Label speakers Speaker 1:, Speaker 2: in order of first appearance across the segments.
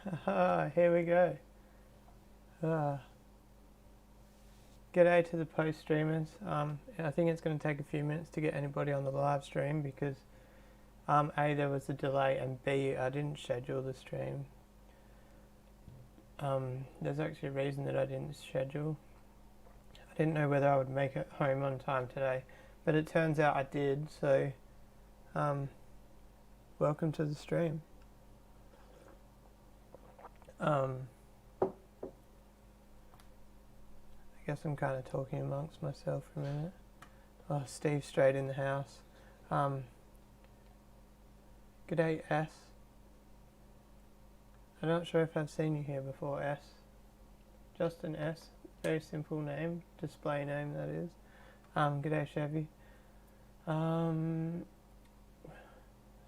Speaker 1: Here we go. G'day to the post streamers. I think it's going to take a few minutes to get anybody on the live stream because A, there was a delay, and B, I didn't schedule the stream. There's actually a reason that I didn't schedule. I didn't know whether I would make it home on time today, but it turns out I did, so welcome to the stream. I guess I'm kind of talking amongst myself for a minute. Oh, Steve's straight in the house. G'day, S. I'm not sure if I've seen you here before, S. Just an S. Very simple name. Display name, that is. G'day, Chevy.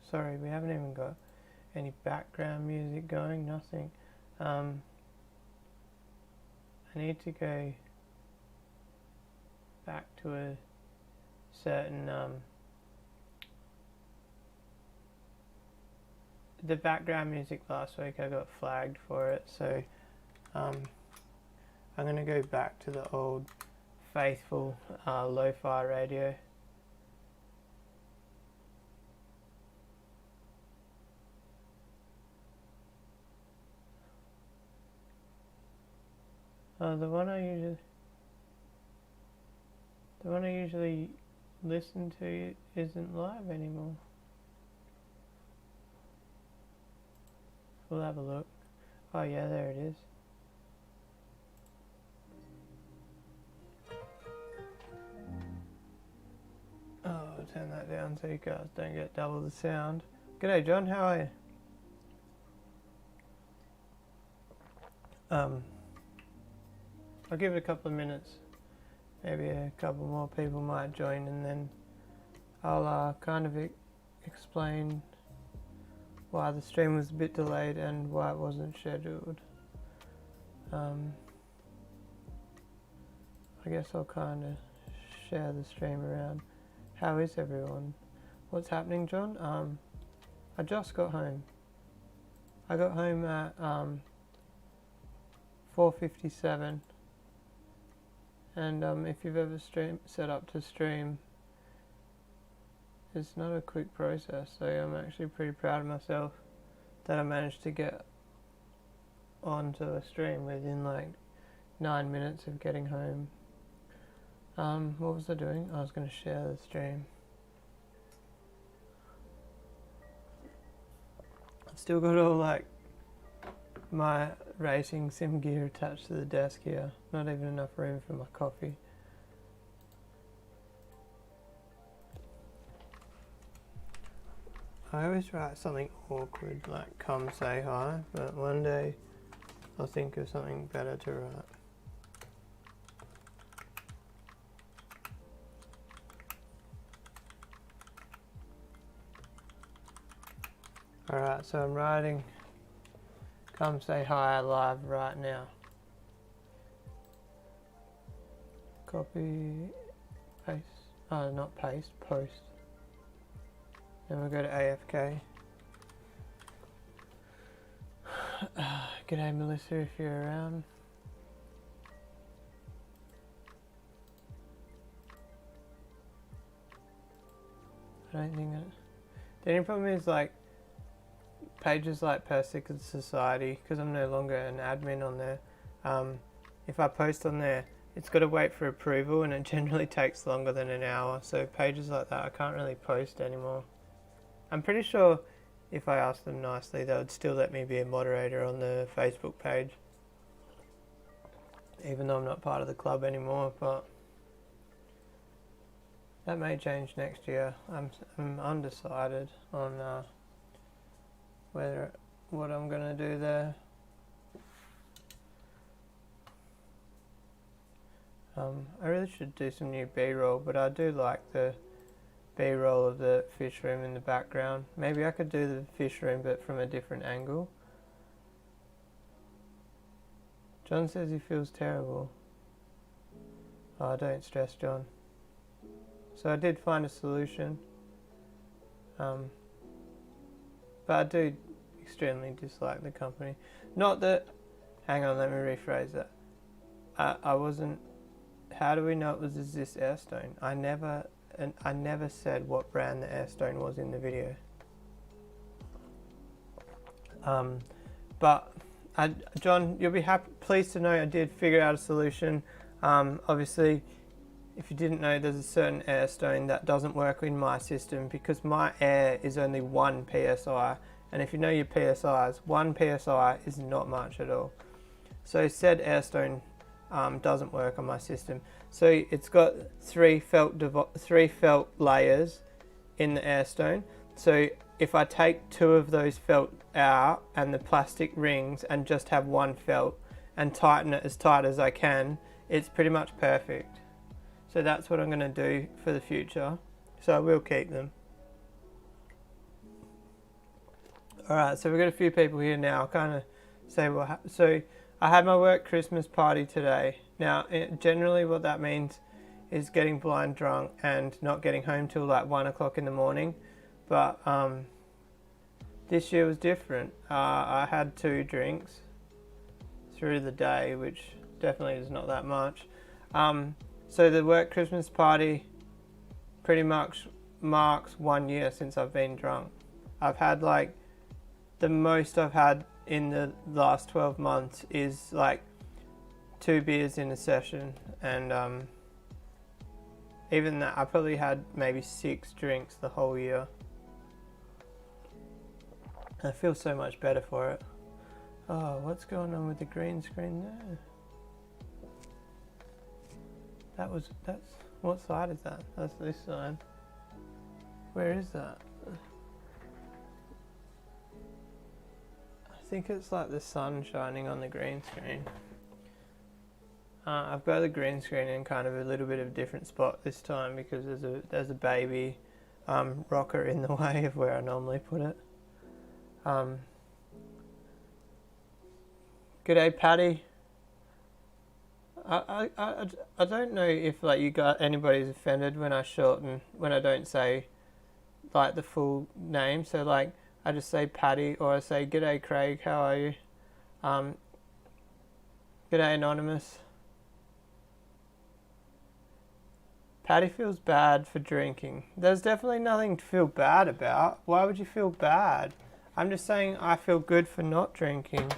Speaker 1: Sorry, we haven't even got any background music going. Nothing. I need to go back to a certain the background music last week I got flagged for it, so I'm gonna go back to the old faithful lo-fi radio. The one I usually listen to isn't live anymore. We'll have a look. Oh yeah, there it is. Oh, I'll turn that down so you guys don't get double the sound. G'day John, how are you? I'll give it a couple of minutes. Maybe a couple more people might join, and then I'll kind of explain why the stream was a bit delayed and why it wasn't scheduled. I guess I'll kind of share the stream around. How is everyone? What's happening, John? I just got home. I got home at 4:57. And if you've ever set up to stream, it's not a quick process, so I'm actually pretty proud of myself that I managed to get onto a stream within like 9 minutes of getting home. What was I doing? I was going to share the stream. I've still got all like my racing sim gear attached to the desk here. Not even enough room for my coffee. I always write something awkward like "come say hi," but one day I'll think of something better to write. Alright, so I'm writing "come say hi" live right now. Copy, paste, not paste, post. Then we'll go to AFK. G'day Melissa, if you're around. I don't think that... The only problem is like pages like Per Secret Society, because I'm no longer an admin on there. If I post on there, it's got to wait for approval, and it generally takes longer than an hour. So pages like that I can't really post anymore. I'm pretty sure if I asked them nicely, they would still let me be a moderator on the Facebook page, even though I'm not part of the club anymore, but that may change next year. I'm undecided on what I'm going to do there. I really should do some new B-roll, but I do like the B-roll of the fish room in the background. Maybe I could do the fish room but from a different angle. John says he feels terrible. Oh, don't stress, John. So I did find a solution. But I do extremely dislike the company. Not that, hang on, let me rephrase that. I wasn't, how do we know it was this Airstone? I never said what brand the Airstone was in the video. But John, you'll be pleased to know I did figure out a solution. Obviously, if you didn't know, there's a certain Airstone that doesn't work in my system because my air is only 1 psi, and if you know your PSIs, 1 psi is not much at all. So said Airstone doesn't work on my system. So it's got three felt layers in the Airstone. So if I take 2 of those felt out and the plastic rings and just have 1 felt and tighten it as tight as I can, it's pretty much perfect. So that's what I'm going to do for the future. So I will keep them. Alright, so we've got a few people here now. I'll kind of say so I had my work Christmas party today. Now, generally what that means is getting blind drunk and not getting home till like 1 o'clock in the morning. But this year was different. I had 2 drinks through the day, which definitely is not that much. So the work Christmas party pretty much marks 1 year since I've been drunk. I've had like, the most I've had in the last 12 months is like 2 beers in a session, and even that, I probably had maybe 6 drinks the whole year. I feel so much better for it. Oh, what's going on with the green screen there? That's, what side is that? That's this side. Where is that? I think it's like the sun shining on the green screen. I've got the green screen in kind of a little bit of a different spot this time because there's a baby rocker in the way of where I normally put it. G'day, Patty. I don't know if like anybody's offended when I shorten, when I don't say like the full name. So like I just say Patty, or I say g'day Craig, how are you? G'day Anonymous. Patty feels bad for drinking. There's definitely nothing to feel bad about. Why would you feel bad? I'm just saying I feel good for not drinking.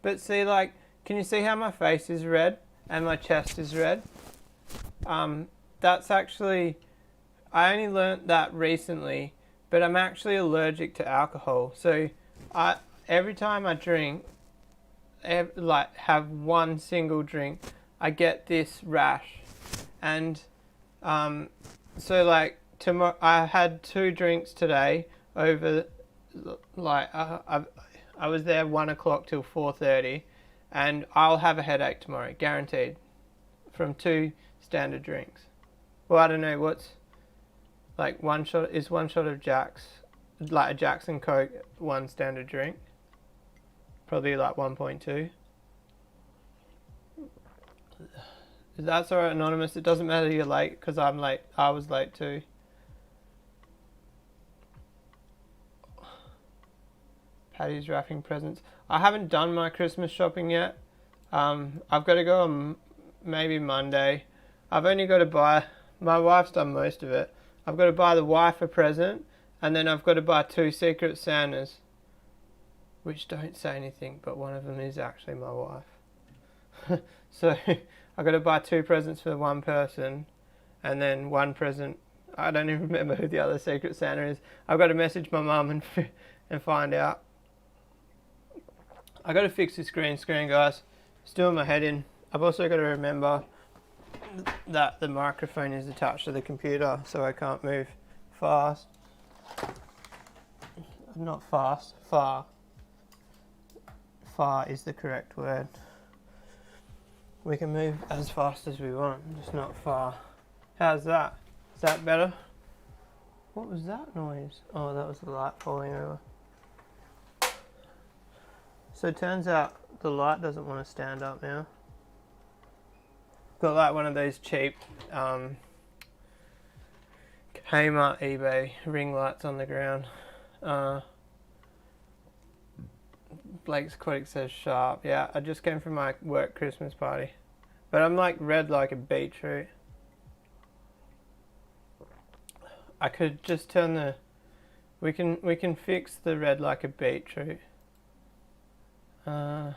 Speaker 1: But see, like, can you see how my face is red and my chest is red? That's actually, I only learnt that recently, but I'm actually allergic to alcohol. So every time I drink, like have one single drink, I get this rash. And so like I had 2 drinks today over, like I was there 1 o'clock till 4:30, and I'll have a headache tomorrow, guaranteed, from 2 standard drinks. Well, I don't know what's like one shot of Jack's, like a Jackson Coke, 1 standard drink. Probably like 1.2. That's alright, Anonymous. It doesn't matter you're late, because I'm late. I was late too. Patty's wrapping presents. I haven't done my Christmas shopping yet. I've got to go on maybe Monday. I've only got to buy, my wife's done most of it. I've got to buy the wife a present, and then I've got to buy 2 Secret Santas, which don't say anything, but one of them is actually my wife. So I've got to buy 2 presents for 1 person, and then 1 present, I don't even remember who the other Secret Santa is. I've got to message my mum and find out. I got to fix this green screen, guys. It's doing my head in. I've also got to remember that the microphone is attached to the computer, so I can't move fast. Not fast, far. Far is the correct word. We can move as fast as we want, just not far. How's that? Is that better? What was that noise? Oh, that was the light falling over. So it turns out the light doesn't want to stand up now. Got like one of those cheap Kmart, eBay, ring lights on the ground. Blake's Aquatic says sharp. Yeah, I just came from my work Christmas party. But I'm like red like a beetroot. I could just turn the... We can fix the red like a beetroot. I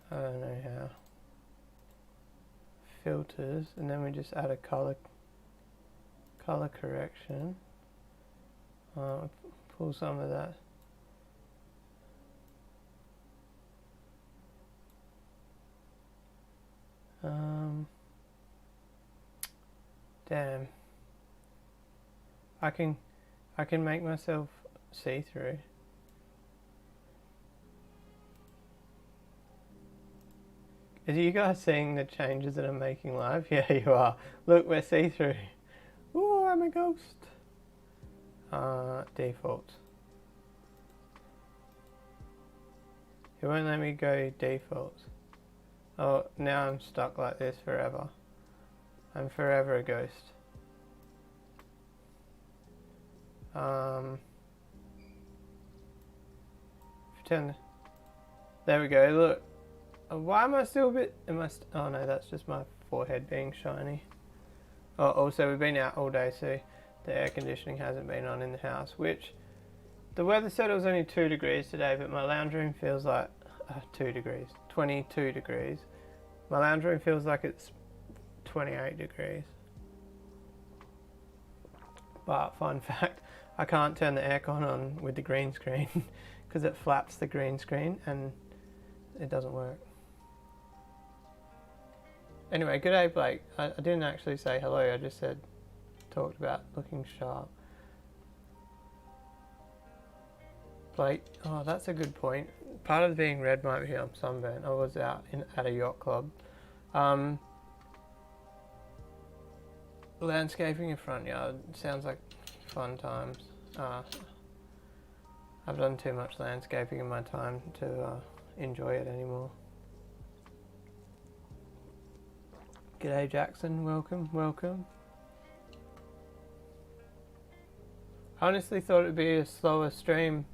Speaker 1: don't know how. Filters, and then we just add a color correction. Pull some of that. Damn. I can make myself see-through. Are you guys seeing the changes that I'm making live? Yeah, you are. Look, we're see-through. Ooh, I'm a ghost. Default. It won't let me go default. Oh, now I'm stuck like this forever. I'm forever a ghost. Pretend. There we go, look. Why am I still a bit... oh no, that's just my forehead being shiny. Oh, also we've been out all day, so the air conditioning hasn't been on in the house, which... The weather said it was only 2 degrees today, but my lounge room feels like... 2 degrees. 22 degrees. My lounge room feels like it's 28 degrees. But, fun fact, I can't turn the aircon on with the green screen because it flaps the green screen and it doesn't work. Anyway, good day, Blake. I didn't actually say hello, I just talked about looking sharp. Blake, oh, that's a good point. Part of being red might be I'm sunburnt. I was out at a yacht club. Landscaping in front yard sounds like fun times. I've done too much landscaping in my time to enjoy it anymore. G'day Jackson, welcome. I honestly thought it would be a slower stream,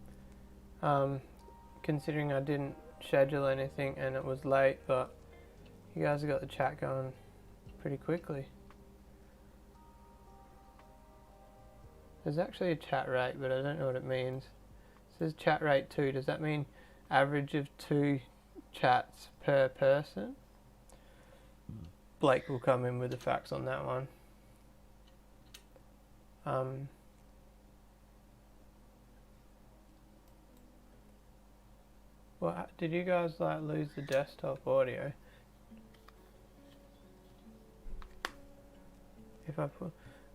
Speaker 1: considering I didn't schedule anything and it was late, but you guys have got the chat going pretty quickly. There's actually a chat rate, but I don't know what it means. It says chat rate 2. Does that mean average of 2 chats per person? Blake will come in with the facts on that one. Well, did you guys like lose the desktop audio? If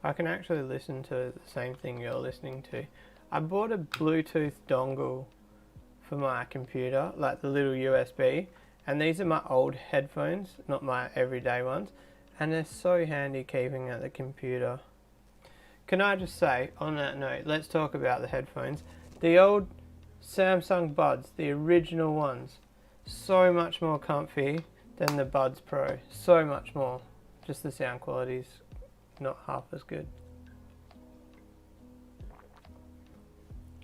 Speaker 1: I can actually listen to the same thing you're listening to. I bought a Bluetooth dongle for my computer, like the little USB, and these are my old headphones, not my everyday ones, and they're so handy keeping at the computer. Can I just say, on that note, let's talk about the headphones. The old Samsung Buds, the original ones, so much more comfy than the Buds Pro, so much more. Just the sound quality's not half as good.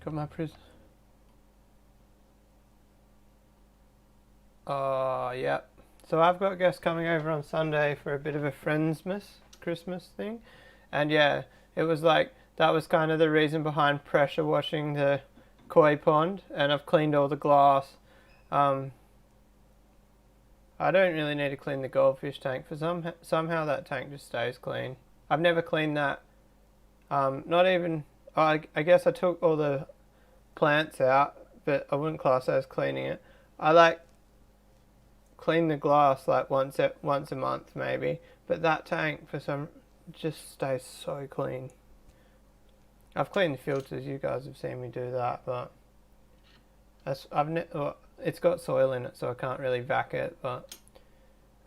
Speaker 1: Got my yep. So I've got guests coming over on Sunday for a bit of a Friendsmas Christmas thing. And yeah, it was like, that was kind of the reason behind pressure washing the koi pond. And I've cleaned all the glass. I don't really need to clean the goldfish tank, for somehow that tank just stays clean. I've never cleaned that. Not even, I guess I took all the plants out, but I wouldn't class that as cleaning it. I like clean the glass like once a month maybe, but that tank just stays so clean. I've cleaned the filters, you guys have seen me do that, but it's got soil in it, so I can't really vac it, but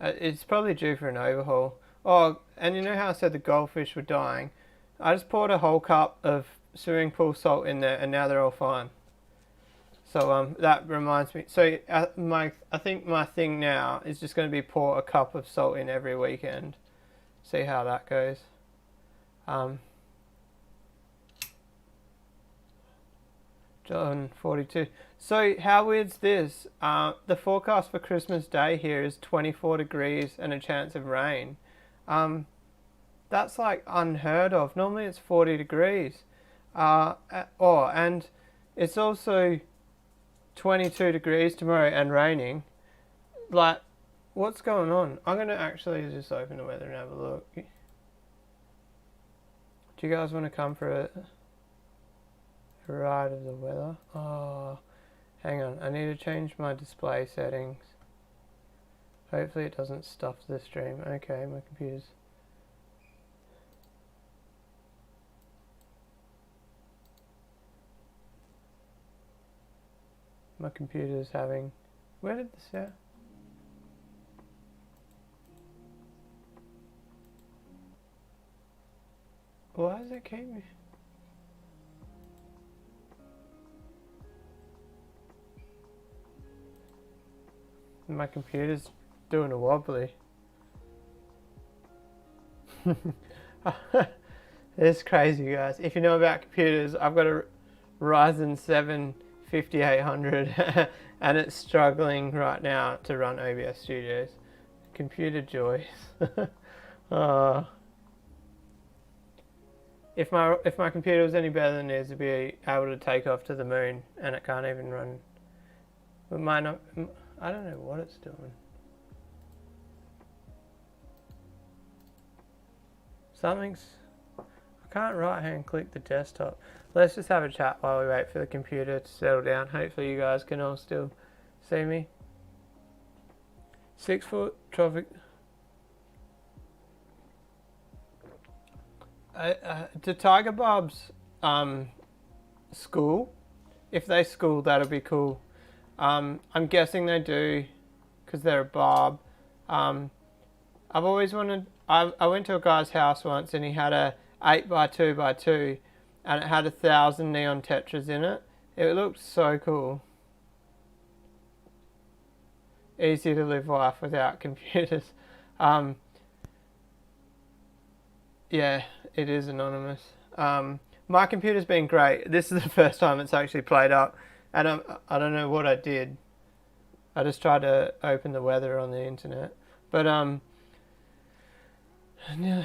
Speaker 1: it's probably due for an overhaul. Oh, and you know how I said the goldfish were dying? I just poured a whole cup of swimming pool salt in there, and now they're all fine. So that reminds me. So I think my thing now is just going to be pour a cup of salt in every weekend. See how that goes. John 42. So how weird's this? The forecast for Christmas Day here is 24 degrees and a chance of rain. That's like unheard of. Normally it's 40 degrees. And it's also 22 degrees tomorrow and raining. Like, what's going on? I'm going to actually just open the weather and have a look. Do you guys want to come for a ride of the weather? Oh, hang on. I need to change my display settings. Hopefully it doesn't stuff the stream. Okay, my computer's... My computer's having... Where did this go? Why does it keep me? My computer's doing a wobbly. It's crazy, guys. If you know about computers, I've got a Ryzen 7 5800 and it's struggling right now to run OBS Studios. Computer joys. If my computer was any better than this, it'd be able to take off to the moon, and it can't even run. It might not. I don't know what it's doing. Something's... I can't right-hand click the desktop. Let's just have a chat while we wait for the computer to settle down. Hopefully you guys can all still see me. 6 foot traffic. To Tiger Bob's school, if they school, that'll be cool. I'm guessing they do, because they're a Bob. I've always wanted... I went to a guy's house once and he had a 8x2x2 and it had 1,000 neon Tetras in it. It looked so cool. Easy to live life without computers. Yeah, it is anonymous. My computer's been great. This is the first time it's actually played up, and I don't know what I did. I just tried to open the weather on the internet, but yeah.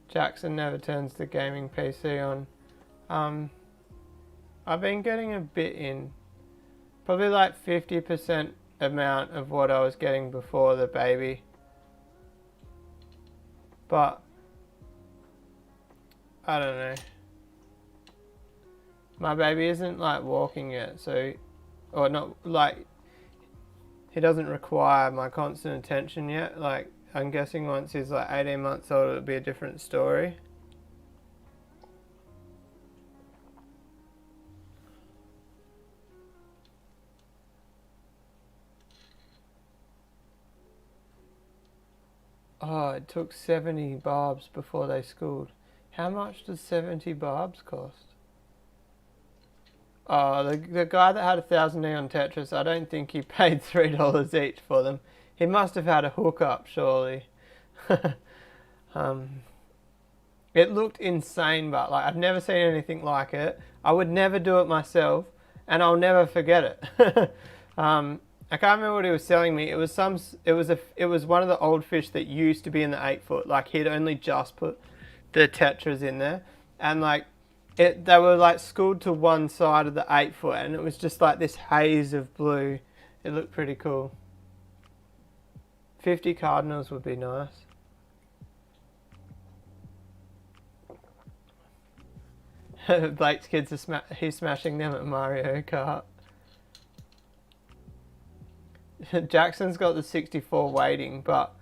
Speaker 1: Jackson never turns the gaming PC on. I've been getting a bit in, probably like 50% amount of what I was getting before the baby. But I don't know. My baby isn't like walking yet, so, or not like, he doesn't require my constant attention yet. Like, I'm guessing once he's like 18 months old, it'll be a different story. Oh, it took 70 barbs before they schooled. How much does 70 barbs cost? Oh, the guy that had 1,000 neon Tetras, I don't think he paid $3 each for them. He must have had a hookup, surely. It looked insane, but like I've never seen anything like it. I would never do it myself, and I'll never forget it. I can't remember what he was selling me. It was one of the old fish that used to be in the 8 foot. Like he'd only just put the Tetras in there, and like they were like schooled to one side of the 8 foot, and it was just like this haze of blue. It looked pretty cool. 50 cardinals would be nice. Blake's kids are he's smashing them at Mario Kart. Jackson's got the 64 waiting, but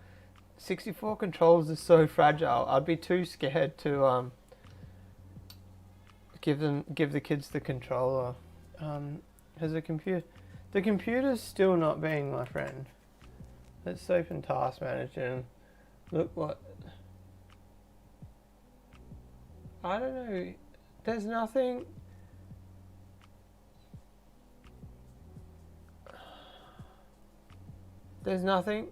Speaker 1: 64 controllers are so fragile. I'd be too scared to give the kids the controller. Has the computer's still not being my friend. Let's open Task Manager and look what... I don't know. There's nothing... There's nothing...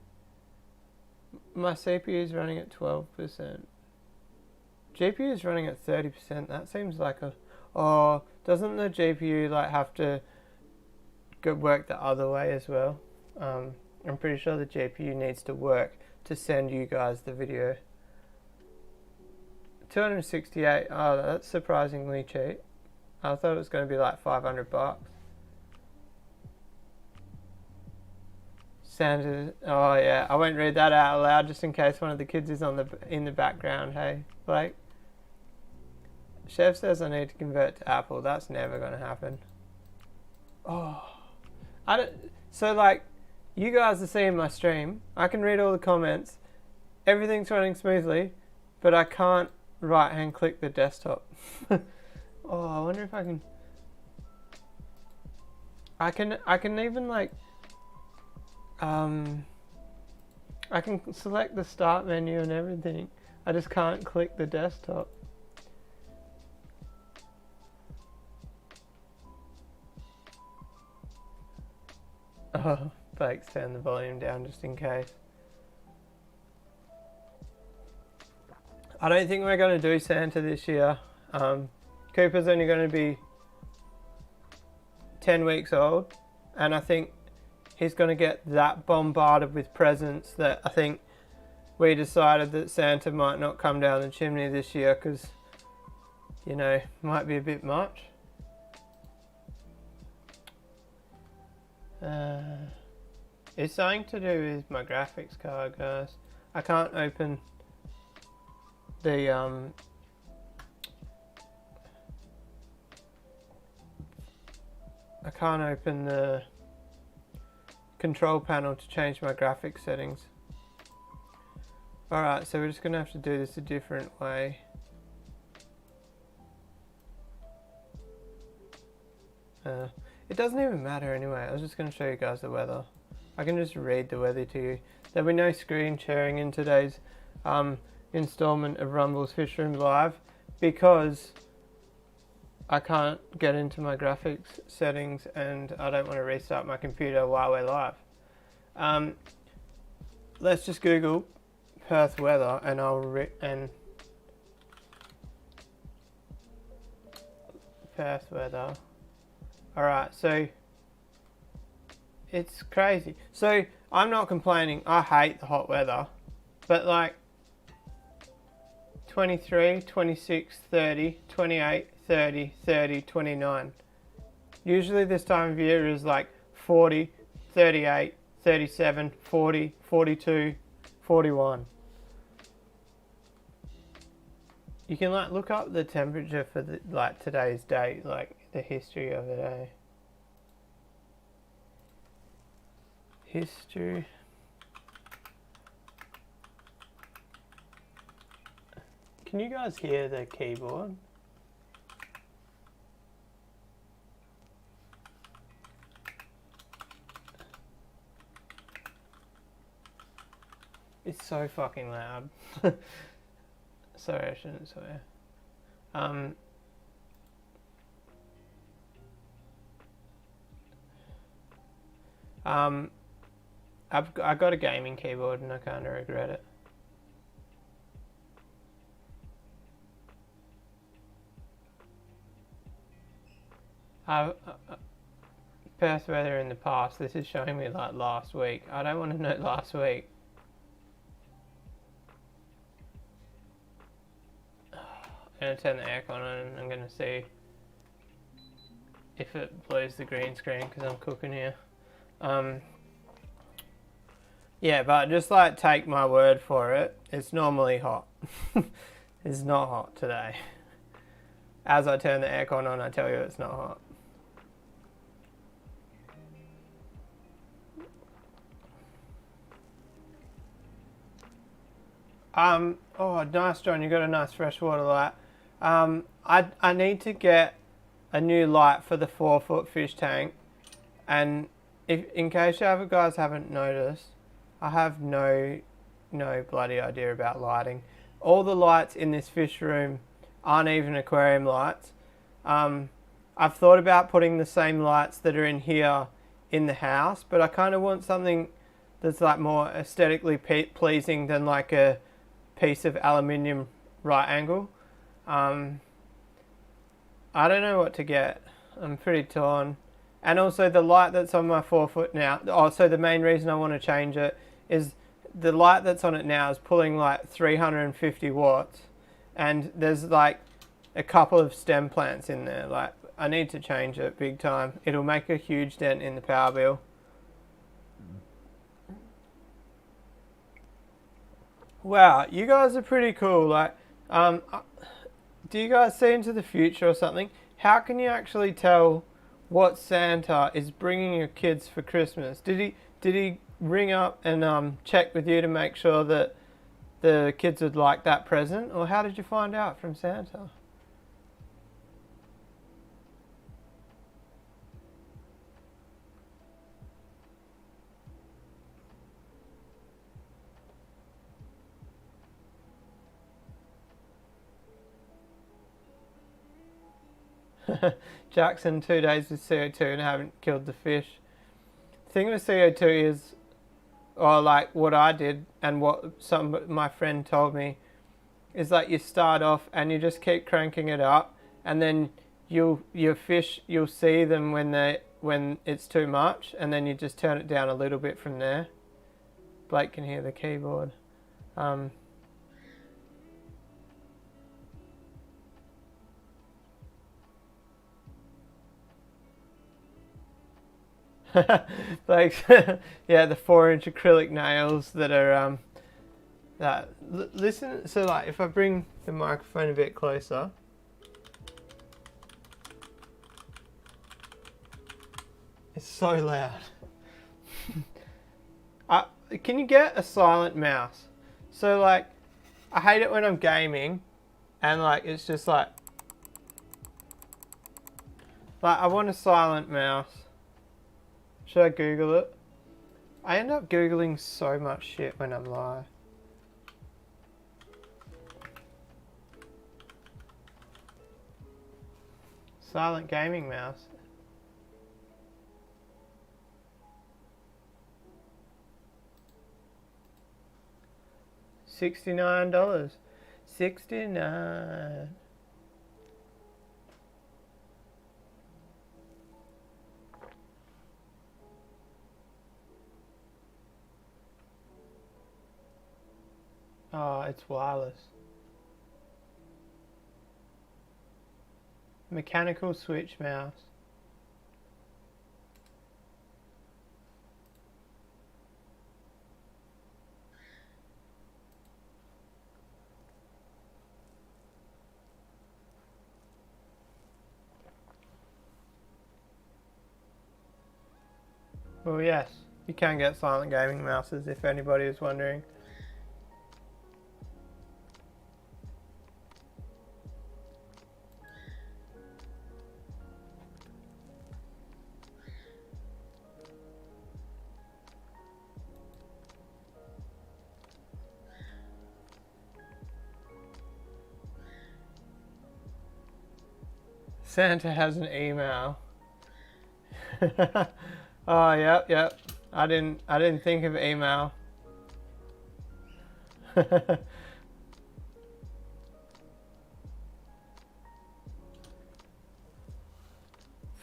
Speaker 1: My CPU is running at 12%. GPU is running at 30%. That seems like a... Oh, doesn't the GPU like have to go work the other way as well? I'm pretty sure the GPU needs to work to send you guys the video. 268. Oh, that's surprisingly cheap. I thought it was going to be like $500. Santa. Oh yeah, I won't read that out loud just in case one of the kids is in the background. Hey, Blake. Chef says I need to convert to Apple. That's never going to happen. Oh, I don't. So like, you guys are seeing my stream. I can read all the comments. Everything's running smoothly, but I can't right-hand click the desktop. Oh, I wonder if I can. I can even like. I can select the start menu and everything. I just can't click the desktop. Oh, Blake's turned the volume down just in case. I don't think we're going to do Santa this year. Cooper's only going to be 10 weeks old, and I think he's going to get that bombarded with presents that I think we decided that Santa might not come down the chimney this year because, you know, might be a bit much. It's something to do with my graphics card, guys. I can't open the control panel to change my graphics settings. Alright, so we're just gonna have to do this a different way. It doesn't even matter anyway. I was just going to show you guys the weather. I can just read the weather to you. There'll be no screen sharing in today's installment of Rumble's Fish Room Live because I can't get into my graphics settings and I don't want to restart my computer while we're live. Let's just Google Perth weather and Perth weather. Alright, so it's crazy. So I'm not complaining. I hate the hot weather. But like 23, 26, 30, 28, 30, 30, 29. Usually this time of year is like 40, 38, 37, 40, 42, 41. You can like look up the temperature for the, like today's date, like the history of the day. History. Can you guys hear the keyboard? It's so fucking loud. Sorry, I shouldn't swear. I've got a gaming keyboard and I kind of regret it. Perth weather in the past. This is showing me like last week. I don't want to know last week. I'm going to turn the aircon on and I'm going to see if it blows the green screen because I'm cooking here. Yeah, but just like take my word for it, it's normally hot. It's not hot today. As I turn the aircon on, I tell you it's not hot. Oh, nice, John. You got a nice freshwater light. I need to get a new light for the 4-foot fish tank, and in case you guys haven't noticed, I have no bloody idea about lighting. All the lights in this fish room aren't even aquarium lights. I've thought about putting the same lights that are in here in the house, but I kind of want something that's like more aesthetically pleasing than like a piece of aluminium right angle. I don't know what to get. I'm pretty torn. And also the light that's on my forefoot now. Oh, so the main reason I want to change it is the light that's on it now is pulling like 350 watts, and there's like a couple of stem plants in there. Like, I need to change it big time. It'll make a huge dent in the power bill. Wow, you guys are pretty cool. Like, do you guys see into the future or something? How can you actually tell what Santa is bringing your kids for Christmas? Did he ring up and check with you to make sure that the kids would like that present, or how did you find out from Santa? Jackson, 2 days with CO2 and haven't killed the fish. The thing with CO2 is, or like what I did and what my friend told me, is like you start off and you just keep cranking it up, and then your fish, you'll see them when it's too much, and then you just turn it down a little bit from there. Blake can hear the keyboard. Like, yeah, the 4-inch acrylic nails that are listen. So like, if I bring the microphone a bit closer, it's so loud. Can you get a silent mouse? So like, I hate it when I'm gaming, and like it's just like I want a silent mouse. Should I Google it? I end up Googling so much shit when I'm live. Silent gaming mouse. $69. 69. Oh, it's wireless. Mechanical switch mouse. Well, yes, you can get silent gaming mouses if anybody is wondering. Santa has an email. Oh, yep. I didn't think of email.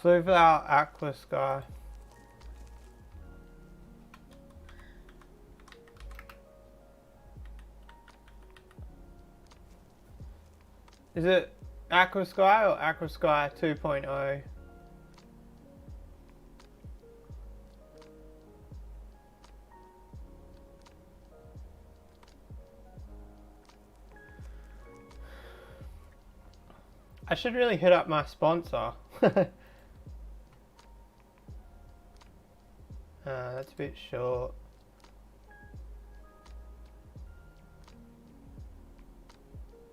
Speaker 1: Fluval Aqua Sky. Is it Aqua Sky or Aqua Sky 2.0? I should really hit up my sponsor. That's a bit short.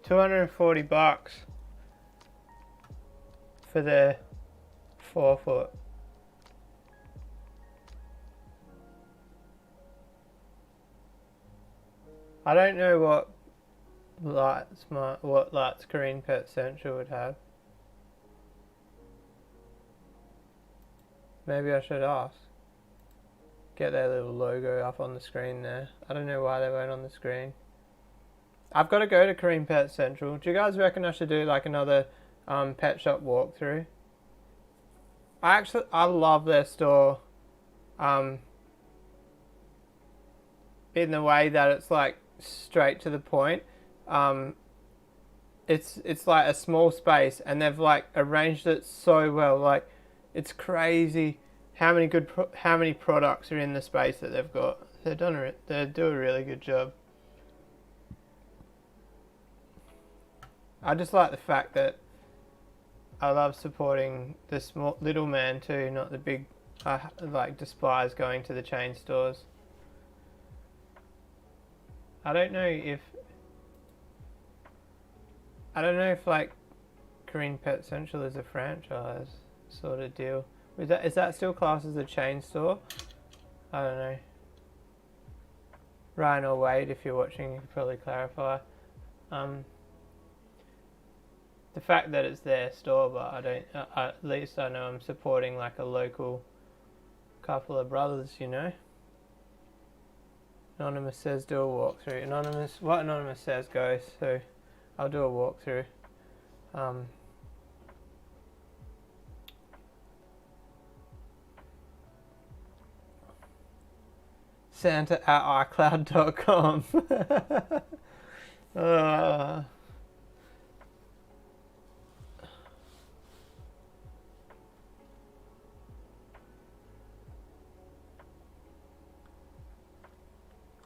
Speaker 1: $240 for the 4-foot. I don't know what lights Korean Pet Central would have. Maybe I should ask. Get their little logo up on the screen there. I don't know why they weren't on the screen. I've got to go to Kareem Pet Central. Do you guys reckon I should do like another pet shop walkthrough? I love their store in the way that it's like straight to the point. It's like a small space and they've like arranged it so well. Like it's crazy how many products are in the space that they've got. They do a really good job. I just like the fact that I love supporting the small little man too, not the big. I like despise going to the chain stores. I don't know if like Kareem Pet Central is a franchise sort of deal. Is that still classed as a chain store? I don't know. Ryan or Wade, if you're watching, you could probably clarify. The fact that it's their store, but I don't. At least I know I'm supporting like a local couple of brothers, you know. Anonymous says do a walkthrough. What Anonymous says goes. So I'll do a walkthrough. Santa at iCloud.com.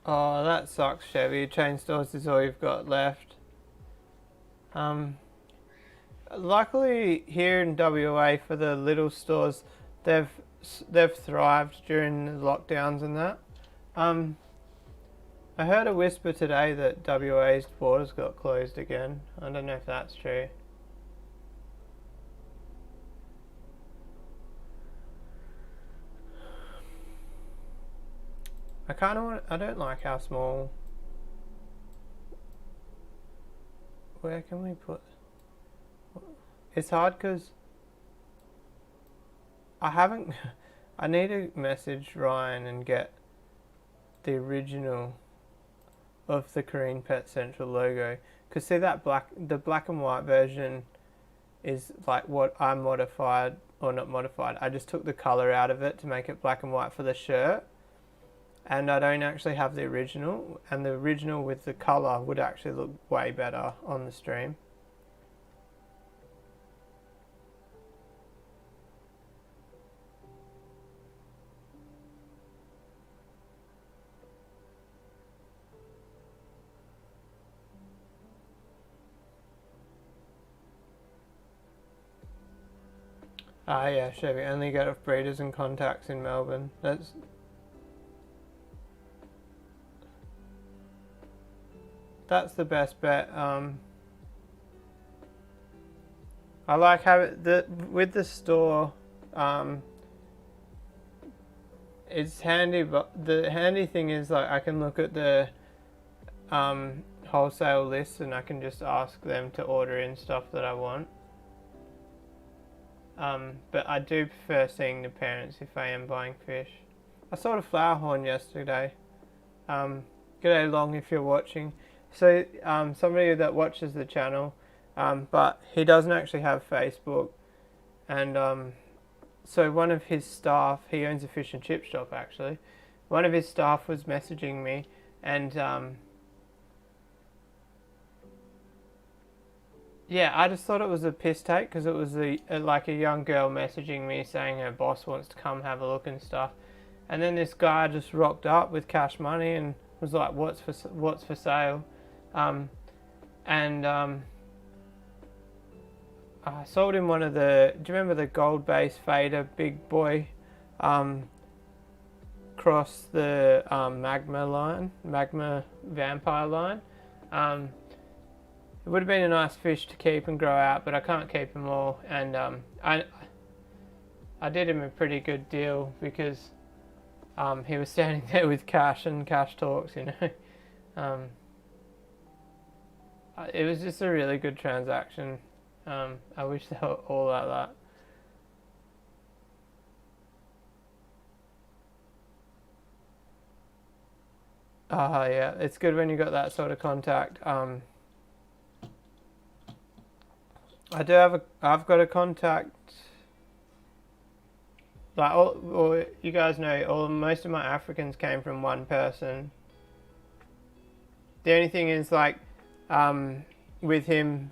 Speaker 1: Oh, that sucks, Chevy. Chain stores is all you've got left. Luckily here in WA for the little stores, they've thrived during the lockdowns and that. I heard a whisper today that WA's borders got closed again. I don't know if that's true. I don't like how small. Where can we put? It's hard because I need to message Ryan and get the original of the Kareem Pet Central logo. Because see the black and white version is like what I modified, or not modified. I just took the color out of it to make it black and white for the shirt. And I don't actually have the original, and the original with the colour would actually look way better on the stream. Ah yeah, Chevy, only get off breeders and contacts in Melbourne. That's the best bet. I like having with the store. It's handy, but the handy thing is like I can look at the wholesale list and I can just ask them to order in stuff that I want. But I do prefer seeing the parents if I am buying fish. I saw a flower horn yesterday. G'day Long if you're watching. So somebody that watches the channel, but he doesn't actually have Facebook, and so one of his staff, he owns a fish and chip shop actually, one of his staff was messaging me, and yeah, I just thought it was a piss take because it was like a young girl messaging me saying her boss wants to come have a look and stuff, and then this guy just rocked up with cash money and was like, what's for sale? I sold him one of the, do you remember the gold base fader big boy cross the magma vampire line? It would have been a nice fish to keep and grow out, but I can't keep them all, and I did him a pretty good deal because he was standing there with cash and cash talks, you know. It was just a really good transaction. I wish they were all like that. Yeah, it's good when you got that sort of contact. I've got a contact. Like you guys know, most of my Africans came from one person. The only thing is, like, with him,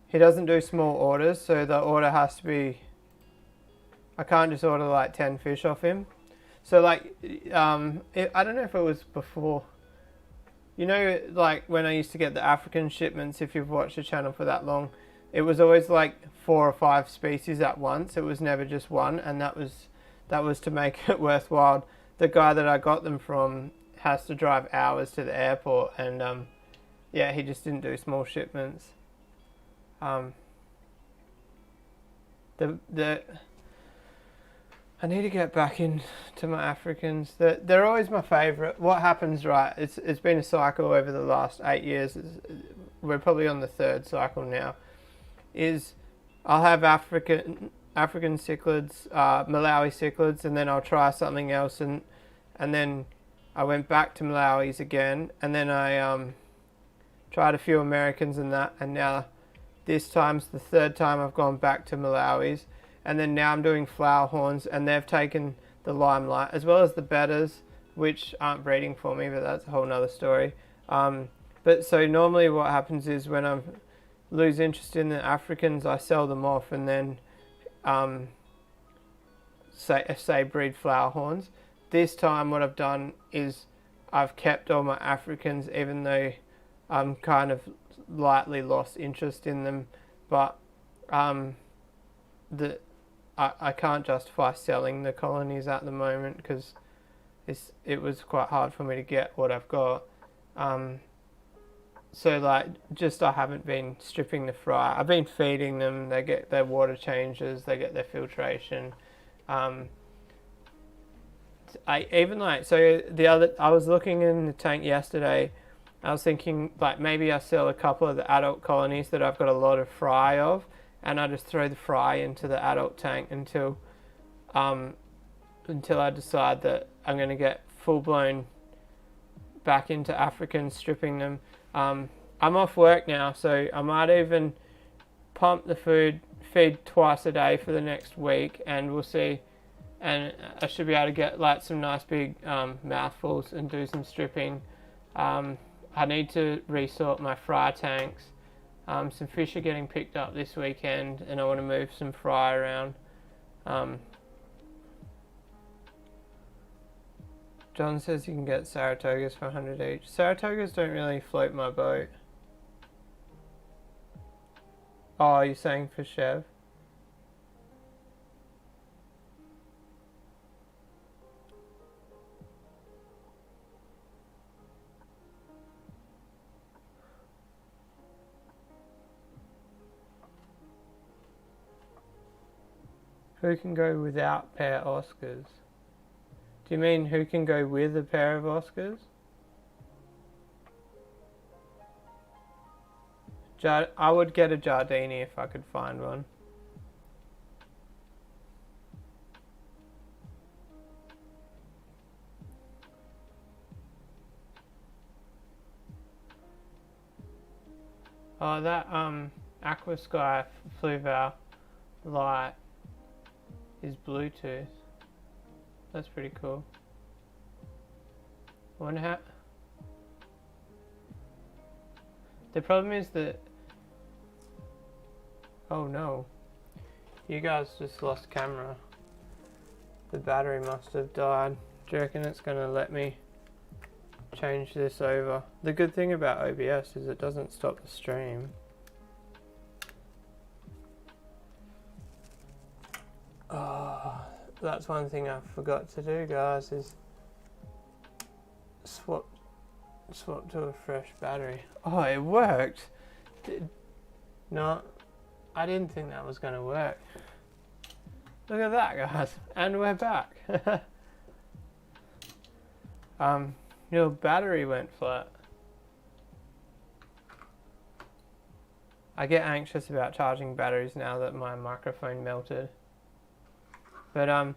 Speaker 1: he doesn't do small orders, so the order has to be. I can't just order like 10 fish off him. So like, I don't know if it was before. You know, like when I used to get the African shipments, if you've watched the channel for that long, it was always like 4 or 5 species at once. It was never just one, and that was to make it worthwhile. The guy that I got them from has to drive hours to the airport, and yeah, he just didn't do small shipments. I need to get back into my Africans. They're always my favourite. What happens, right? It's been a cycle over the last 8 years. We're probably on the 3rd cycle now. Is I'll have African cichlids, Malawi cichlids, and then I'll try something else, and then I went back to Malawis again, and then I tried a few Americans and that, and now this time's the 3rd time I've gone back to Malawis. And then now I'm doing flower horns, and they've taken the limelight, as well as the betters, which aren't breeding for me, but that's a whole nother story. But so normally what happens is when I lose interest in the Africans, I sell them off, and then say breed flower horns. This time what I've done is I've kept all my Africans, even though I'm kind of lightly lost interest in them, but I can't justify selling the colonies at the moment because it was quite hard for me to get what I've got. So like, I haven't been stripping the fry. I've been feeding them. They get their water changes. They get their filtration. I was looking in the tank yesterday. I was thinking like maybe I sell a couple of the adult colonies that I've got a lot of fry of, and I just throw the fry into the adult tank until I decide that I'm going to get full-blown back into Africans, stripping them. I'm off work now, so I might even pump the feed twice a day for the next week, and we'll see. And I should be able to get like some nice big mouthfuls and do some stripping. I need to resort my fry tanks. Some fish are getting picked up this weekend, and I want to move some fry around. John says you can get Saratogas for 100 each. Saratogas don't really float my boat. Oh, you're saying for Chev? Who can go without pair Oscars? Do you mean who can go with a pair of Oscars? I would get a Giardini if I could find one. Oh, that Aqua Sky Fluval light is Bluetooth. That's pretty cool. I wonder how... The problem is that... Oh no. You guys just lost camera. The battery must have died. Do you reckon it's going to let me change this over? The good thing about OBS is it doesn't stop the stream. Oh, that's one thing I forgot to do, guys, is swap to a fresh battery. Oh, it worked. No, I didn't think that was going to work. Look at that, guys, and we're back. Your battery went flat. I get anxious about charging batteries now that my microphone melted. But I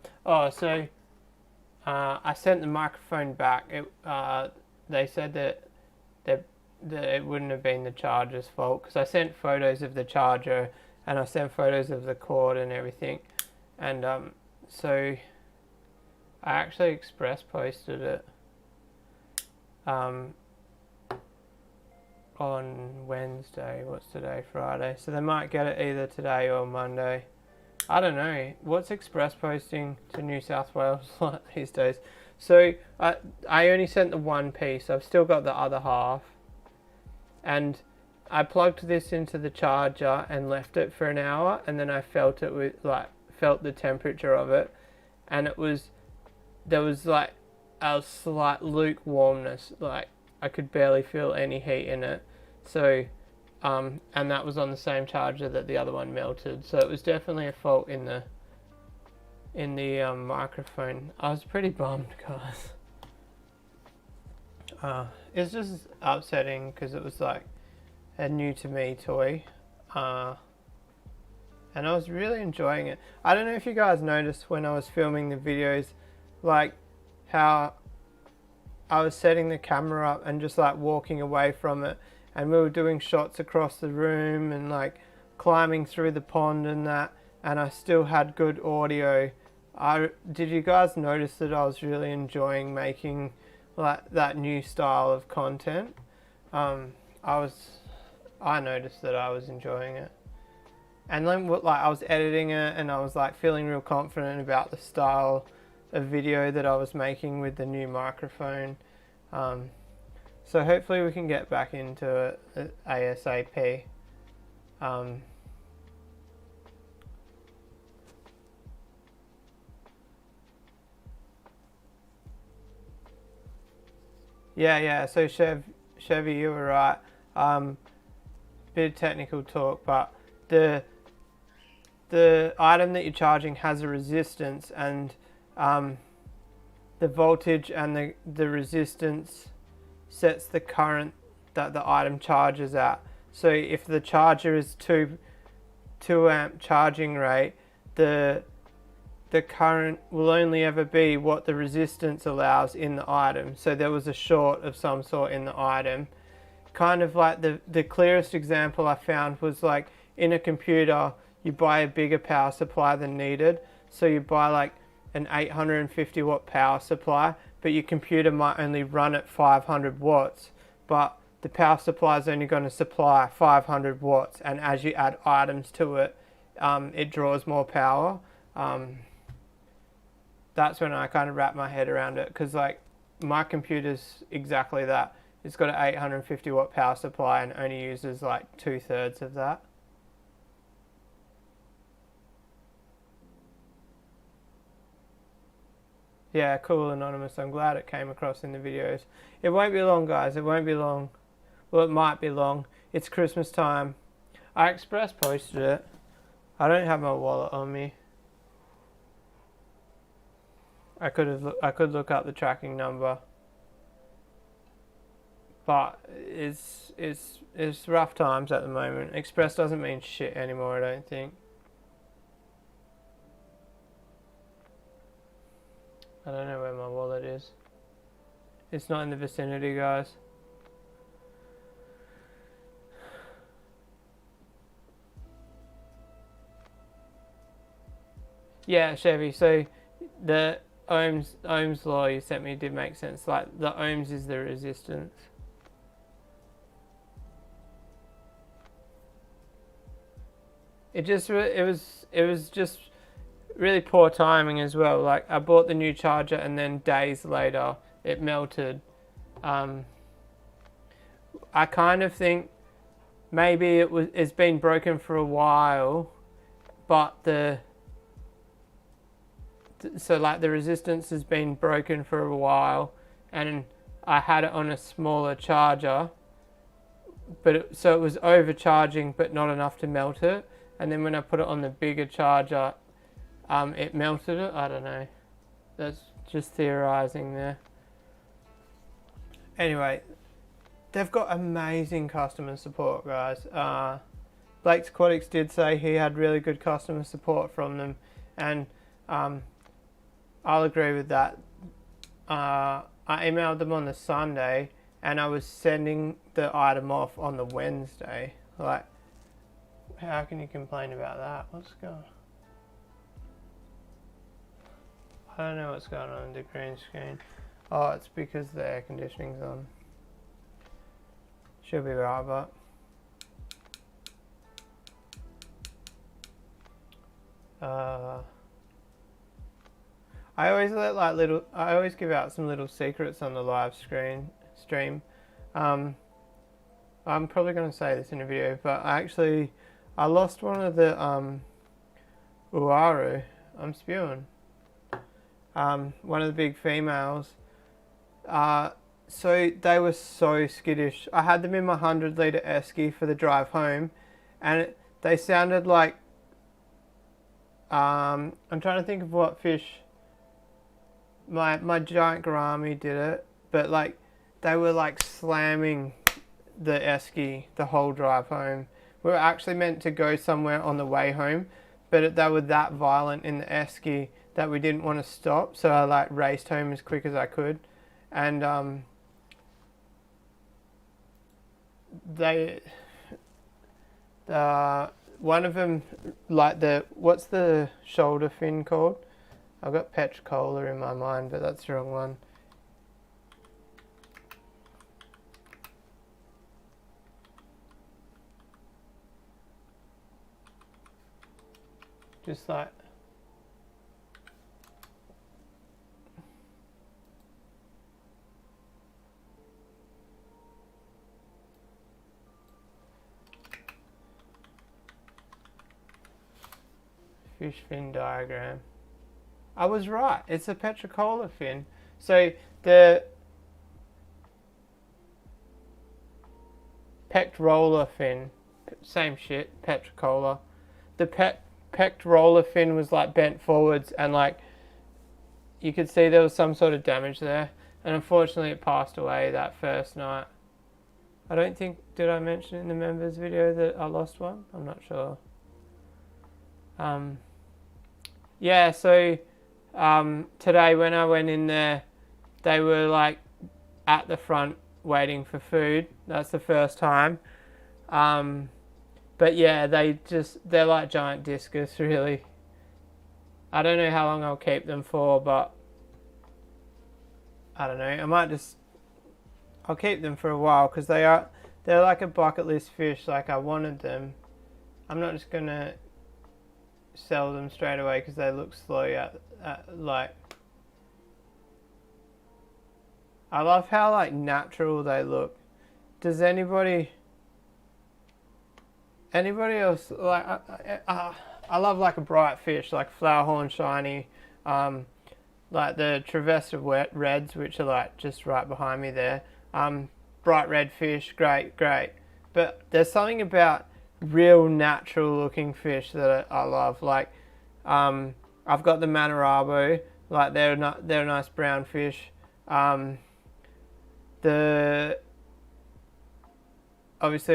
Speaker 1: sent the microphone back. The they said that it wouldn't have been the charger's fault, because I sent photos of the charger and I sent photos of the cord and everything, and so I actually express posted it on Wednesday. What's today? Friday. So they might get it either today or Monday. I don't know. What's express posting to New South Wales like these days? So I only sent the one piece. I've still got the other half. And I plugged this into the charger and left it for an hour, and then I felt it with felt the temperature of it, and there was like a slight lukewarmness, like I could barely feel any heat in it. So and that was on the same charger that the other one melted. So it was definitely a fault in the microphone. I was pretty bummed, guys. It's just upsetting because it was like a new to me toy, and I was really enjoying it. I don't know if you guys noticed when I was filming the videos, like how I was setting the camera up and just like walking away from it, and we were doing shots across the room and like climbing through the pond and that, and I still had good audio. Did you guys notice that I was really enjoying making like that new style of content? I noticed that I was enjoying it, and then I was editing it and I was like feeling real confident about the style of video that I was making with the new microphone. So hopefully we can get back into it ASAP. Yeah, so Chevy, you were right. Bit of technical talk, but the item that you're charging has a resistance, and the voltage and the resistance sets the current that the item charges at. So if the charger is 2 amp charging rate, the current will only ever be what the resistance allows in the item. So there was a short of some sort in the item. Kind of like the clearest example I found was like in a computer, you buy a bigger power supply than needed. So you buy like an 850 watt power supply, but your computer might only run at 500 watts, but the power supply is only going to supply 500 watts, and as you add items to it, it draws more power. That's when I kind of wrap my head around it, because like my computer's exactly that. It's got an 850 watt power supply and only uses like 2/3 of that. Yeah, cool, Anonymous. I'm glad it came across in the videos. It won't be long, guys. It won't be long. Well, it might be long. It's Christmas time. I express posted it. I don't have my wallet on me. I could look up the tracking number, but it's rough times at the moment. Express doesn't mean shit anymore, I don't think. I don't know where my wallet is. It's not in the vicinity, guys. Yeah, Chevy. So the Ohm's law you sent me did make sense. Like the ohms is the resistance. It was just really poor timing as well. Like I bought the new charger and then days later it melted. I kind of think maybe it's been broken for a while, but the resistance has been broken for a while, and I had it on a smaller charger, but so it was overcharging but not enough to melt it, and then when I put it on the bigger charger, it melted it. I don't know, that's just theorizing there. Anyway, they've got amazing customer support, guys. Blake's Aquatics did say he had really good customer support from them, and I'll agree with that. I emailed them on the Sunday and I was sending the item off on the Wednesday. Like, how can you complain about that? What's going on? I don't know what's going on in the green screen. Oh, it's because the air conditioning's on. Should be right, but I always give out some little secrets on the live stream. I'm probably going to say this in a video, but I lost one of the Uaru. I'm spewing. One of the big females. So they were so skittish. I had them in my 100-litre esky for the drive home, and they sounded like, I'm trying to think of what fish. My giant gourami did it, but like they were like slamming the esky the whole drive home. We were actually meant to go somewhere on the way home, but they were that violent in the esky that we didn't want to stop, so I like raced home as quick as I could, and one of them, like what's the shoulder fin called? I've got Petricola in my mind, but that's the wrong one. Just like fish fin diagram. I was right. It's a Petricola fin. So the pectoral fin, same shit, Petricola. The pectoral fin was like bent forwards, and like you could see there was some sort of damage there, and unfortunately it passed away that first night. I don't think, did I mention in the members video that I lost one? I'm not sure. Yeah, so today when I went in there, they were like at the front waiting for food. That's the first time. But yeah, they're like giant discus, really. I don't know how long I'll keep them for, but I don't know. I'll keep them for a while because they're like a bucket list fish. Like, I wanted them. I'm not just gonna sell them straight away because they look slow. Like, I love how like natural they look. Does anybody else like? I love like a bright fish, like flowerhorn shiny, like the Trevesta reds, which are like just right behind me there. Bright red fish, great. But there's something about real natural looking fish that I love. Like, I've got the Manarabo, like they're a nice brown fish. Obviously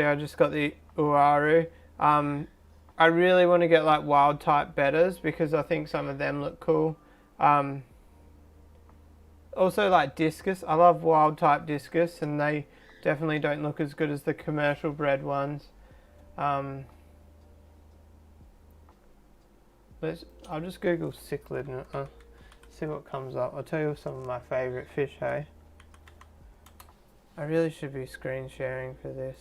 Speaker 1: I just got the Uaru. I really want to get like wild type betters because I think some of them look cool. Also like discus. I love wild type discus, and they definitely don't look as good as the commercial bred ones. I'll just Google cichlid and see what comes up. I'll tell you some of my favourite fish, hey? I really should be screen sharing for this.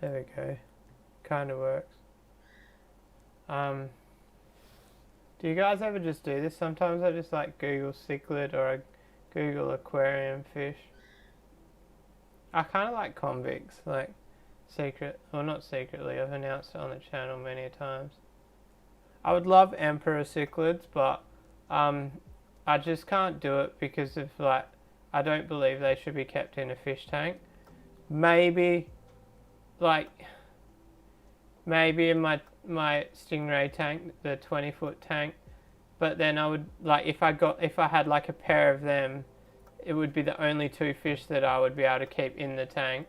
Speaker 1: There we go. Kind of works. Do you guys ever just do this? Sometimes I just like Google cichlid or I Google aquarium fish. I kind of like convicts, like not secretly, I've announced it on the channel many times. I would love emperor cichlids, but I just can't do it because of like, I don't believe they should be kept in a fish tank. Maybe in my stingray tank, the 20-foot tank, but then I would like, if I had like a pair of them, it would be the only two fish that I would be able to keep in the tank.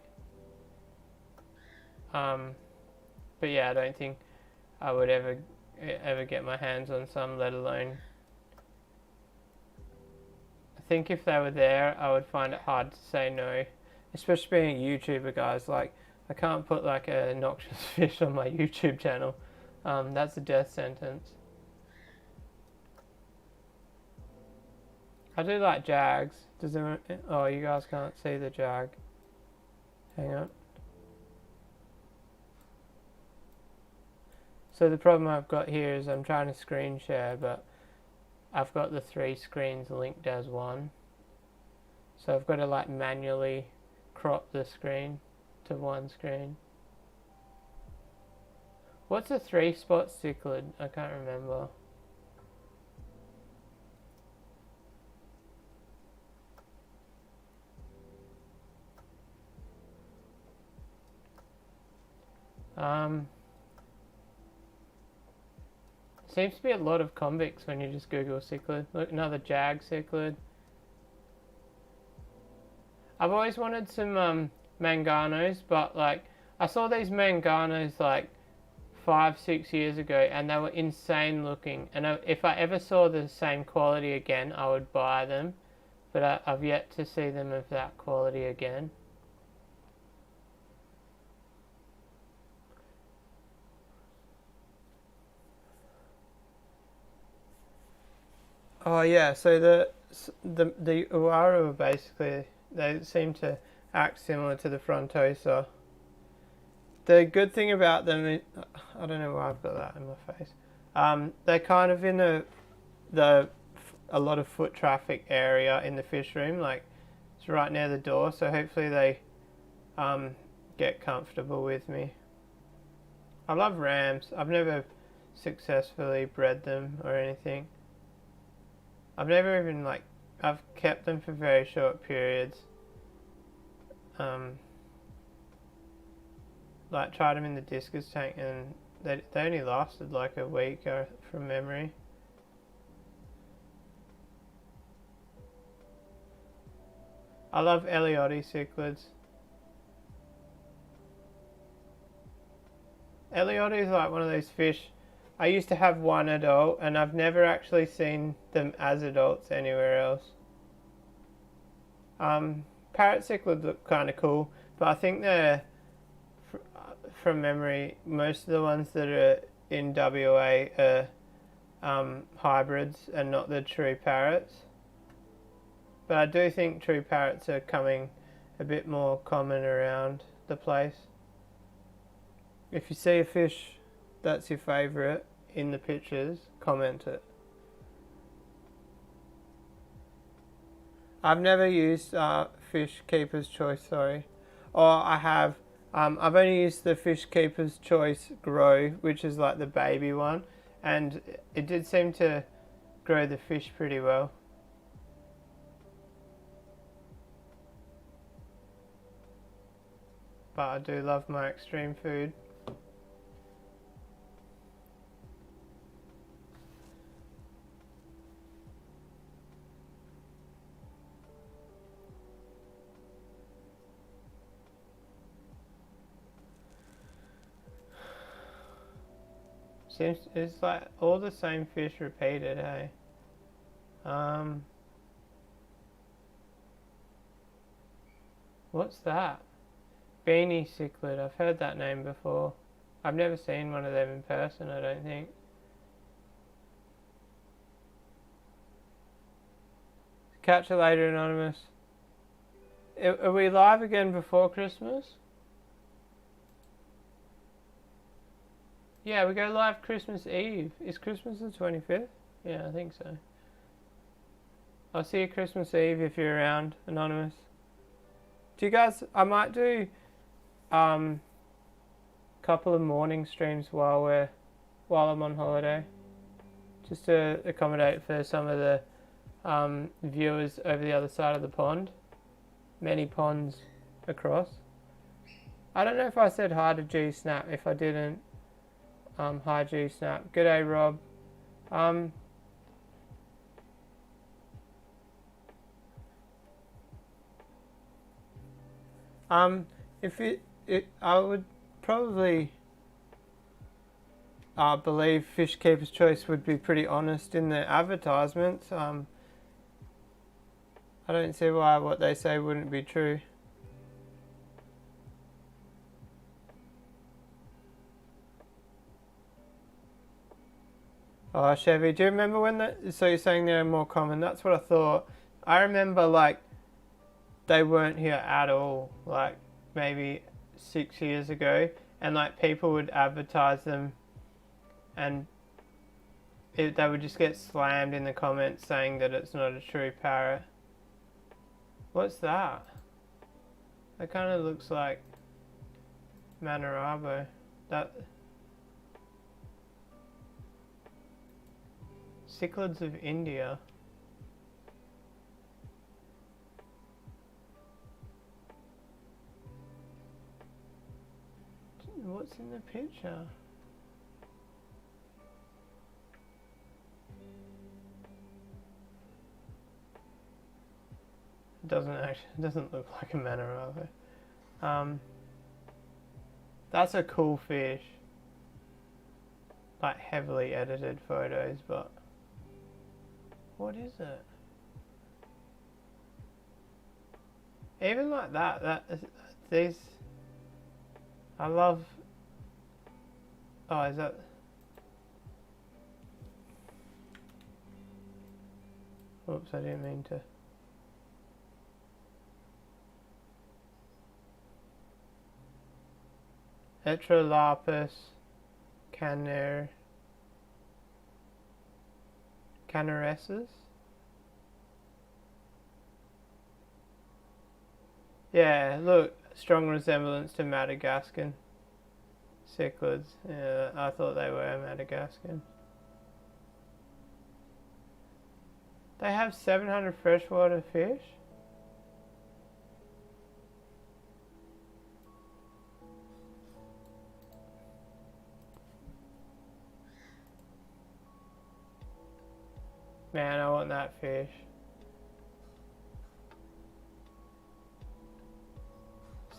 Speaker 1: But yeah, I don't think I would ever get my hands on some, let alone. I think if they were there, I would find it hard to say no, especially being a YouTuber, guys. Like, I can't put like a noxious fish on my YouTube channel. That's a death sentence. I do like jags. Does anyone? Oh, you guys can't see the jag. Hang on. So the problem I've got here is I'm trying to screen share, but I've got the 3 screens linked as one. So I've got to like manually crop the screen to one screen. What's a 3-spot cichlid? I can't remember. Seems to be a lot of convicts when you just Google cichlid. Look, another jag cichlid. I've always wanted some manganos, but like I saw these manganos like 5-6 years ago, and they were insane looking. And if I ever saw the same quality again, I would buy them. But I've yet to see them of that quality again. Oh yeah, so the Uaru are basically, they seem to act similar to the Frontosa. The good thing about them is, I don't know why I've got that in my face. They're kind of in a lot of foot traffic area in the fish room, like it's right near the door. So hopefully they get comfortable with me. I love rams. I've never successfully bred them or anything. I've never even I've kept them for very short periods. Like tried them in the discus tank, and they only lasted like a week from memory. I love Elioti cichlids. Elioti is like one of those fish. I used to have one adult, and I've never actually seen them as adults anywhere else. Parrot cichlids look kind of cool, but I think they're, from memory, most of the ones that are in WA are hybrids and not the true parrots. But I do think true parrots are coming a bit more common around the place. If you see a fish that's your favourite in the pictures, comment it. I've never used Fish Keeper's Choice, sorry. Or I have. I've only used the Fish Keeper's Choice Grow, which is like the baby one, and it did seem to grow the fish pretty well. But I do love my extreme food. Seems it's like all the same fish repeated, hey? What's that? Beanie cichlid. I've heard that name before. I've never seen one of them in person, I don't think. Catch you later, Anonymous. Are we live again before Christmas? Yeah, we go live Christmas Eve. Is Christmas the 25th? Yeah, I think so. I'll see you Christmas Eve if you're around, Anonymous. Do you guys... I might do couple of morning streams while I'm on holiday. Just to accommodate for some of the viewers over the other side of the pond. Many ponds across. I don't know if I said hi to G Snap. If I didn't, hi G Snap. G'day Rob. If I would probably believe Fish Keeper's Choice would be pretty honest in their advertisements. I don't see why what they say wouldn't be true. Oh, Chevy, do you remember when so you're saying they're more common? That's what I thought. I remember, like, they weren't here at all, like, maybe 6 years ago, and, like, people would advertise them, and they would just get slammed in the comments saying that it's not a true parrot. What's that? That kind of looks like Manarabo. That... Cichlids of India. What's in the picture? It doesn't look like a Manarabo. That's a cool fish. Like heavily edited photos, but what is it? Even like these, I love. Oh, is that? Oops, I didn't mean to. Etrolapis canerensis. Yeah, look, strong resemblance to Madagascan cichlids. Yeah, I thought they were Madagascan. They have 700 freshwater fish. Man, I want that fish.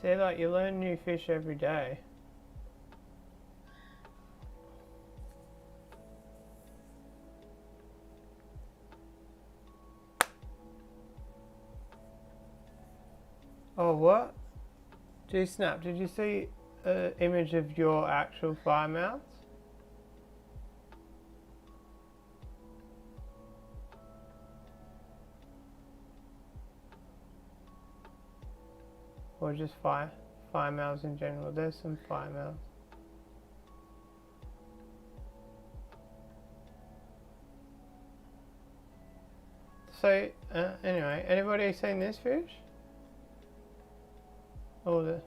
Speaker 1: See, like, you learn new fish every day. Oh, what? G-Snap, did you see an image of your actual fire mouths? Or just fire mouths in general? There's some fire mouths. So, anyway, anybody seen this fish? Oh, the...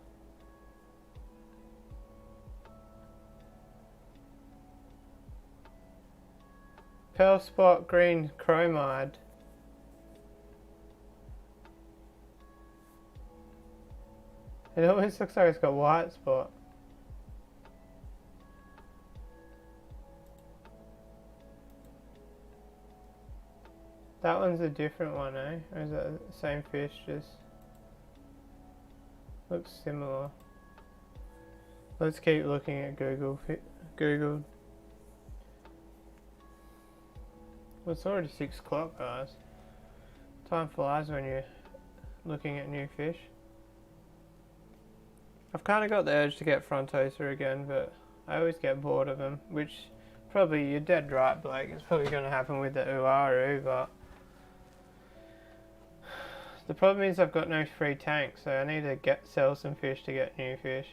Speaker 1: Pearl spot green chromide. It almost looks like it's got white spot. That one's a different one, eh? Or is that the same fish, just looks similar? Let's keep looking at Google. Well, it's already 6 o'clock, guys. Time flies when you're looking at new fish. I've kind of got the urge to get Frontosa again, but I always get bored of them, which probably, you're dead right, Blake. It's probably going to happen with the Uaru, but the problem is I've got no free tanks, so I need to sell some fish to get new fish.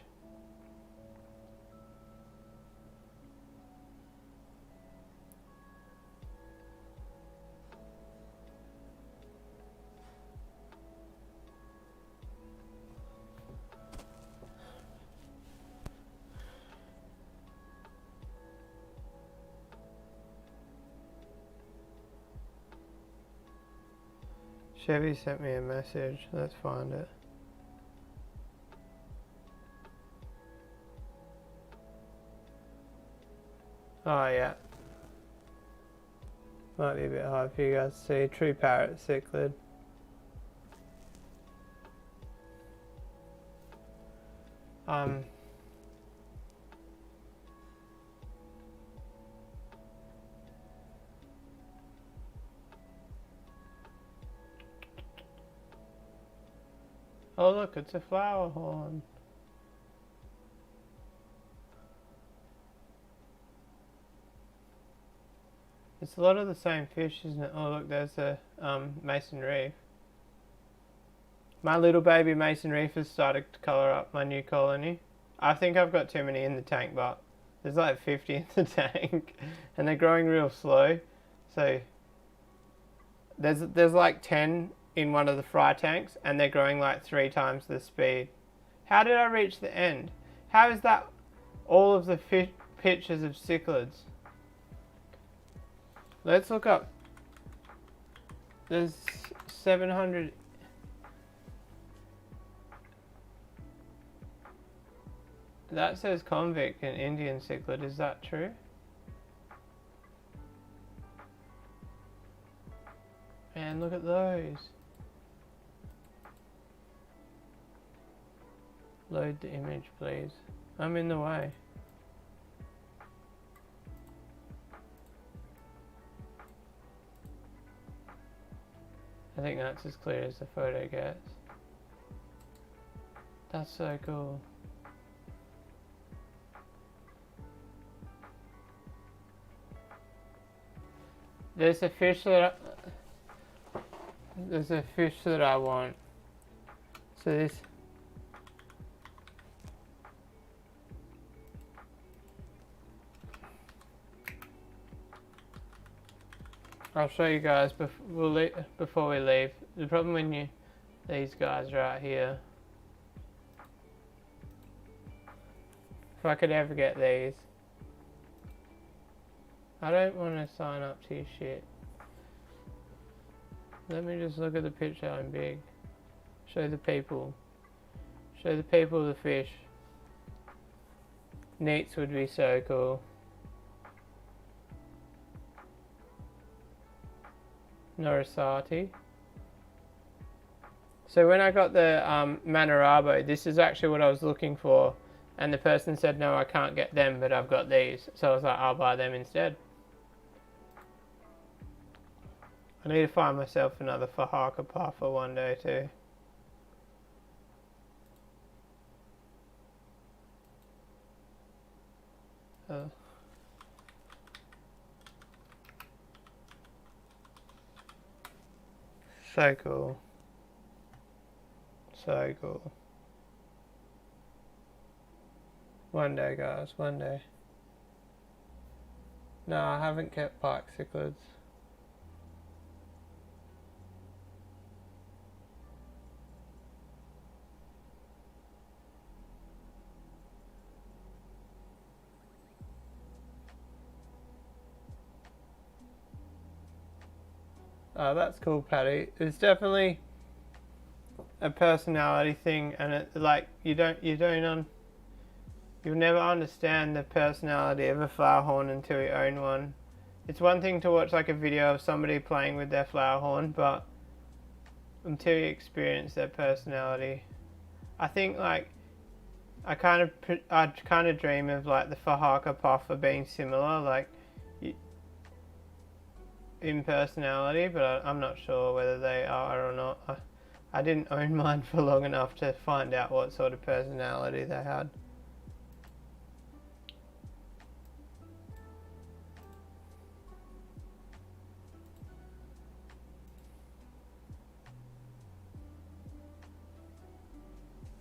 Speaker 1: Chevy sent me a message. Let's find it. Oh yeah. Might be a bit hard for you guys to see. True parrot cichlid. Oh look, it's a flower horn. It's a lot of the same fish, isn't it? Oh look, there's a mason reef. My little baby mason reef has started to colour up my new colony. I think I've got too many in the tank, but there's like 50 in the tank, and they're growing real slow. So there's like 10 in one of the fry tanks, and they're growing like 3 times the speed. How did I reach the end? How is that all of the pictures of cichlids? Let's look up. There's 700. That says convict and Indian cichlid. Is that true? Man, look at those. Load the image, please. I'm in the way. I think that's as clear as the photo gets. That's so cool. There's a fish that I want. So this. I'll show you guys before we leave. The problem when these guys right here. If I could ever get these. I don't want to sign up to your shit. Let me just look at the picture in big. Show the people. Show the people the fish. Neats would be so cool. Norisati. So when I got the Manarabo, this is actually what I was looking for. And the person said, no, I can't get them, but I've got these. So I was like, I'll buy them instead. I need to find myself another Fahaka puffer one day too. So cool. So cool. One day, guys, one day. No, I haven't kept pike cichlids. Oh, that's cool, Patty. It's definitely a personality thing, and it like you'll never understand the personality of a flower horn until you own one. It's one thing to watch like a video of somebody playing with their flower horn, but until you experience their personality, I think like I kind of dream of like the Fahaka puffer being similar, like in personality, but I'm not sure whether they are or not. I didn't own mine for long enough to find out what sort of personality they had.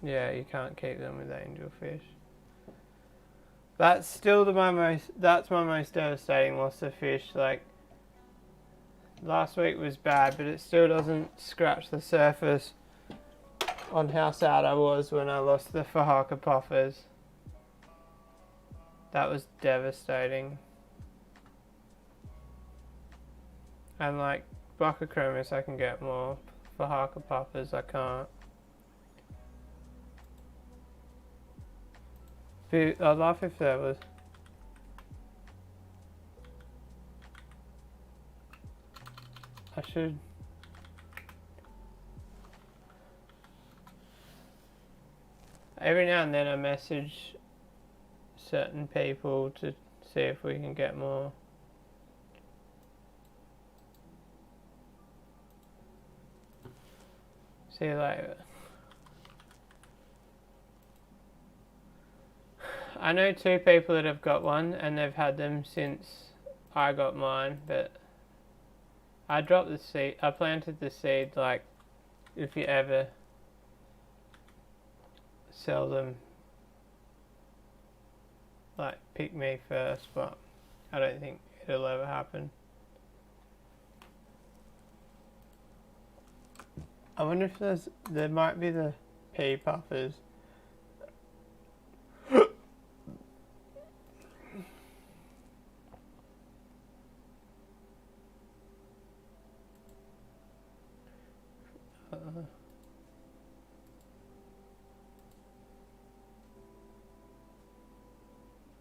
Speaker 1: Yeah, you can't keep them with angelfish. That's still my most devastating loss of fish. Like last week was bad, but it still doesn't scratch the surface on how sad I was when I lost the Fahaka puffers. That was devastating. And like Buccochromis I can get more. Fahaka puffers I can't. I'd laugh if there was. I should. Every now and then I message certain people to see if we can get more. See you later. I know 2 people that have got one, and they've had them since I got mine, but I dropped the seed. I planted the seed, like, if you ever sell them, like, pick me first, but I don't think it'll ever happen. I wonder if there might be the pea puffers.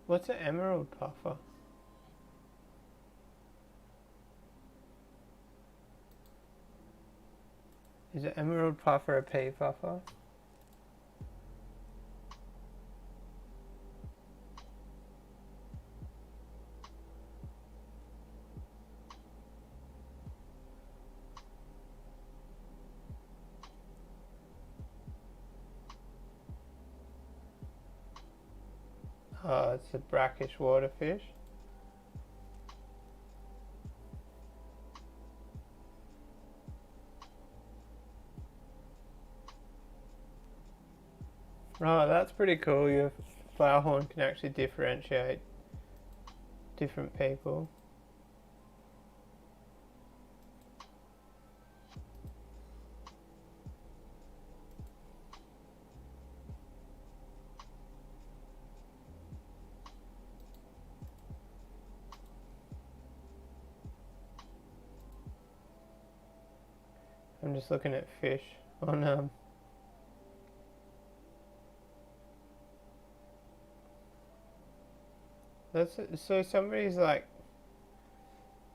Speaker 1: What's an emerald puffer? Is an emerald puffer a pea puffer? Oh, it's a brackish waterfish. Oh, that's pretty cool. Your flower horn can actually differentiate different people. I'm just looking at fish on so somebody's like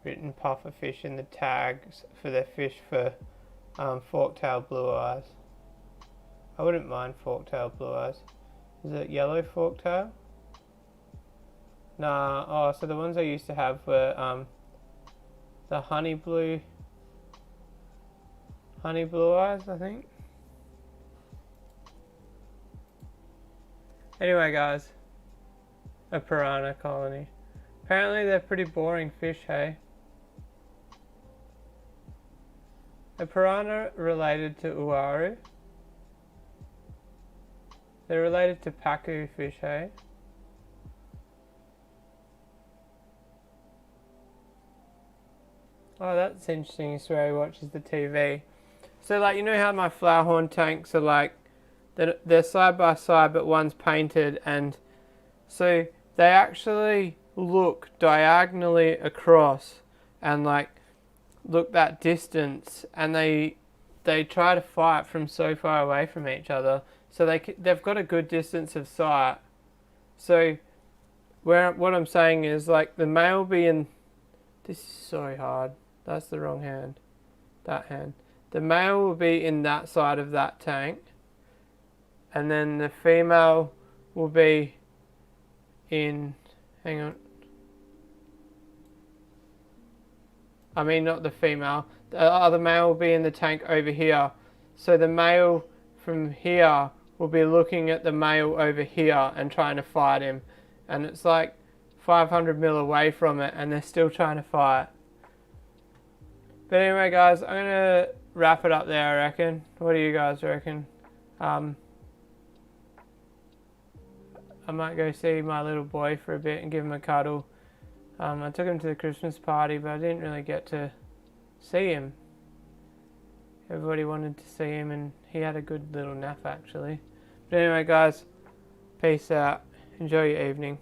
Speaker 1: written puffer fish in the tags for their fish for fork-tailed blue eyes. I wouldn't mind fork-tailed blue eyes. Is it yellow fork-tail? Nah. Oh, so the ones I used to have were the honey blue eyes, I think. Anyway, guys, a piranha colony. Apparently they're pretty boring fish, hey? A piranha related to uaru. They're related to pacu fish, hey? Oh, that's interesting. You swear he watches the TV. So, like, you know how my flower horn tanks are like, they're side by side, but one's painted, and so they actually look diagonally across and like look that distance, and they try to fight from so far away from each other. So they've got a good distance of sight. So what I'm saying is, like, the male will be in. This is so hard. That's the wrong hand. That hand. The male will be in that side of that tank, and then the female will be in. Hang on. I mean, not the female. The other male will be in the tank over here. So the male from here will be looking at the male over here and trying to fight him. And it's like 500 mil away from it, and they're still trying to fight. But anyway, guys, I'm going to wrap it up there, I reckon. What do you guys reckon? I might go see my little boy for a bit and give him a cuddle. I took him to the Christmas party, but I didn't really get to see him. Everybody wanted to see him, and he had a good little nap, actually. But anyway, guys, peace out. Enjoy your evening.